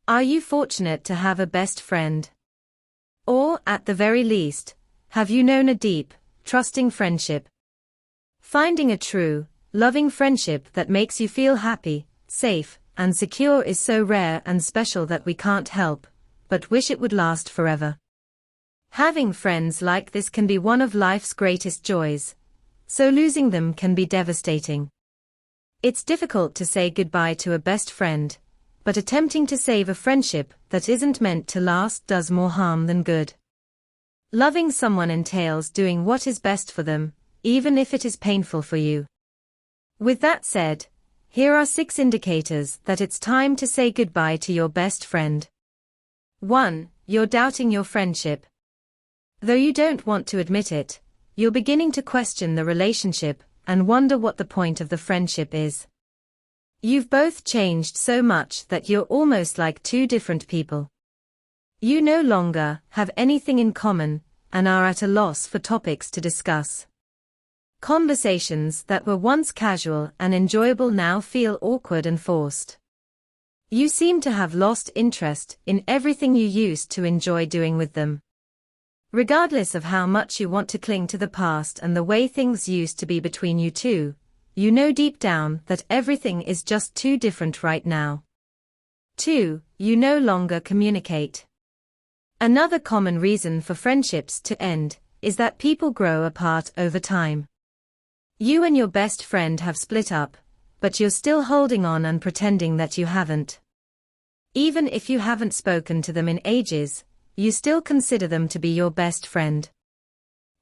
Are you fortunate to have a best friend? Or, at the very least, have you known a deep, trusting friendship? Finding a true, loving friendship that makes you feel happy, safe, and secure is so rare and special that we can't help but wish it would last forever. Having friends like this can be one of life's greatest joys, so losing them can be devastating. It's difficult to say goodbye to a best friend, but attempting to save a friendship that isn't meant to last does more harm than good. Loving someone entails doing what is best for them, even if it is painful for you. With that said, here are 6 indicators that it's time to say goodbye to your best friend. 1. You're doubting your friendship. Though you don't want to admit it, you're beginning to question the relationship and wonder what the point of the friendship is. You've both changed so much that you're almost like 2 different people. You no longer have anything in common and are at a loss for topics to discuss. Conversations that were once casual and enjoyable now feel awkward and forced. You seem to have lost interest in everything you used to enjoy doing with them. Regardless of how much you want to cling to the past and the way things used to be between you two, you know deep down that everything is just too different right now. 2. You no longer communicate. Another common reason for friendships to end is that people grow apart over time. You and your best friend have split up, but you're still holding on and pretending that you haven't. Even if you haven't spoken to them in ages, you still consider them to be your best friend.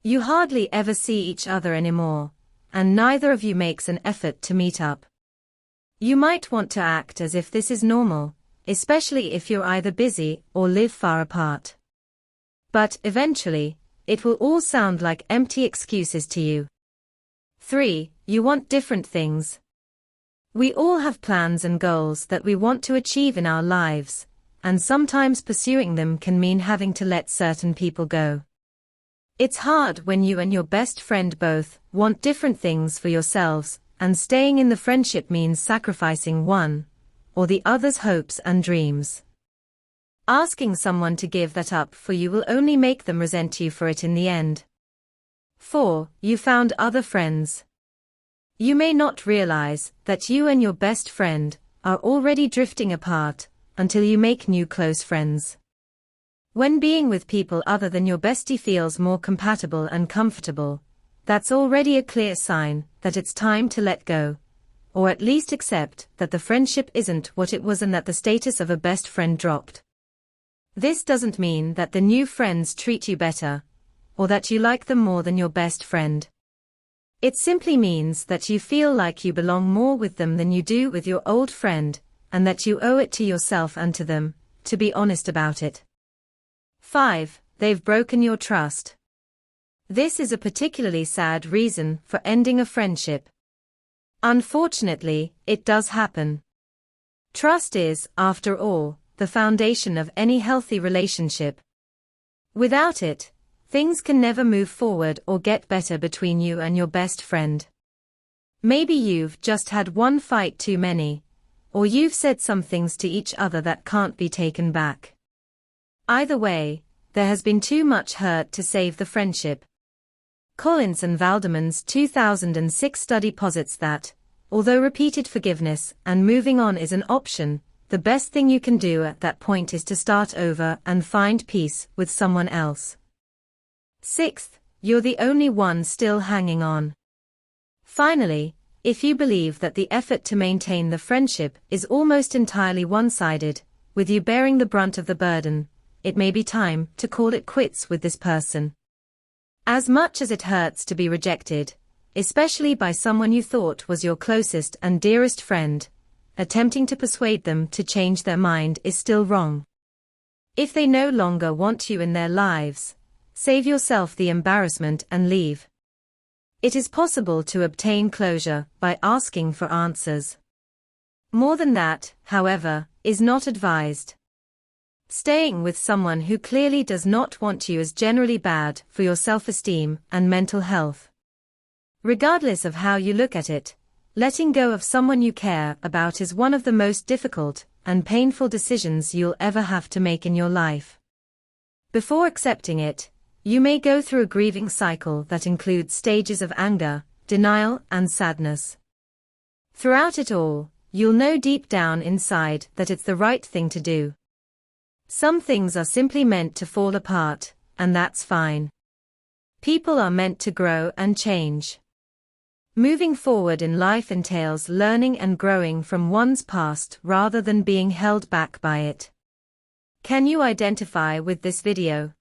You hardly ever see each other anymore, and neither of you makes an effort to meet up. You might want to act as if this is normal, especially if you're either busy or live far apart. But eventually, it will all sound like empty excuses to you. 3. You want different things. We all have plans and goals that we want to achieve in our lives, and sometimes pursuing them can mean having to let certain people go. It's hard when you and your best friend both want different things for yourselves, and staying in the friendship means sacrificing one or the other's hopes and dreams. Asking someone to give that up for you will only make them resent you for it in the end. 4. You found other friends. You may not realize that you and your best friend are already drifting apart until you make new close friends. When being with people other than your bestie feels more compatible and comfortable, that's already a clear sign that it's time to let go, or at least accept that the friendship isn't what it was and that the status of a best friend dropped. This doesn't mean that the new friends treat you better, or that you like them more than your best friend. It simply means that you feel like you belong more with them than you do with your old friend, and that you owe it to yourself and to them to be honest about it. 5. They've broken your trust. This is a particularly sad reason for ending a friendship. Unfortunately, it does happen. Trust is, after all, the foundation of any healthy relationship. Without it, things can never move forward or get better between you and your best friend. Maybe you've just had one fight too many, or you've said some things to each other that can't be taken back. Either way, there has been too much hurt to save the friendship. Collins and Valdeman's 2006 study posits that, although repeated forgiveness and moving on is an option, the best thing you can do at that point is to start over and find peace with someone else. 6th, you're the only one still hanging on. Finally, if you believe that the effort to maintain the friendship is almost entirely one-sided, with you bearing the brunt of the burden, it may be time to call it quits with this person. As much as it hurts to be rejected, especially by someone you thought was your closest and dearest friend, attempting to persuade them to change their mind is still wrong. If they no longer want you in their lives, save yourself the embarrassment and leave. It is possible to obtain closure by asking for answers. More than that, however, is not advised. Staying with someone who clearly does not want you is generally bad for your self-esteem and mental health. Regardless of how you look at it, letting go of someone you care about is one of the most difficult and painful decisions you'll ever have to make in your life. Before accepting it, you may go through a grieving cycle that includes stages of anger, denial, and sadness. Throughout it all, you'll know deep down inside that it's the right thing to do. Some things are simply meant to fall apart, and that's fine. People are meant to grow and change. Moving forward in life entails learning and growing from one's past rather than being held back by it. Can you identify with this video?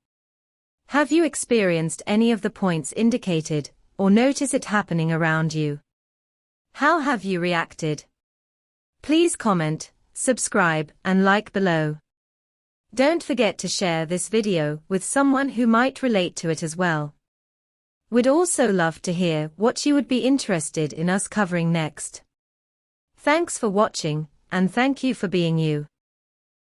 Have you experienced any of the points indicated, or notice it happening around you? How have you reacted? Please comment, subscribe, and like below. Don't forget to share this video with someone who might relate to it as well. We'd also love to hear what you would be interested in us covering next. Thanks for watching, and thank you for being you.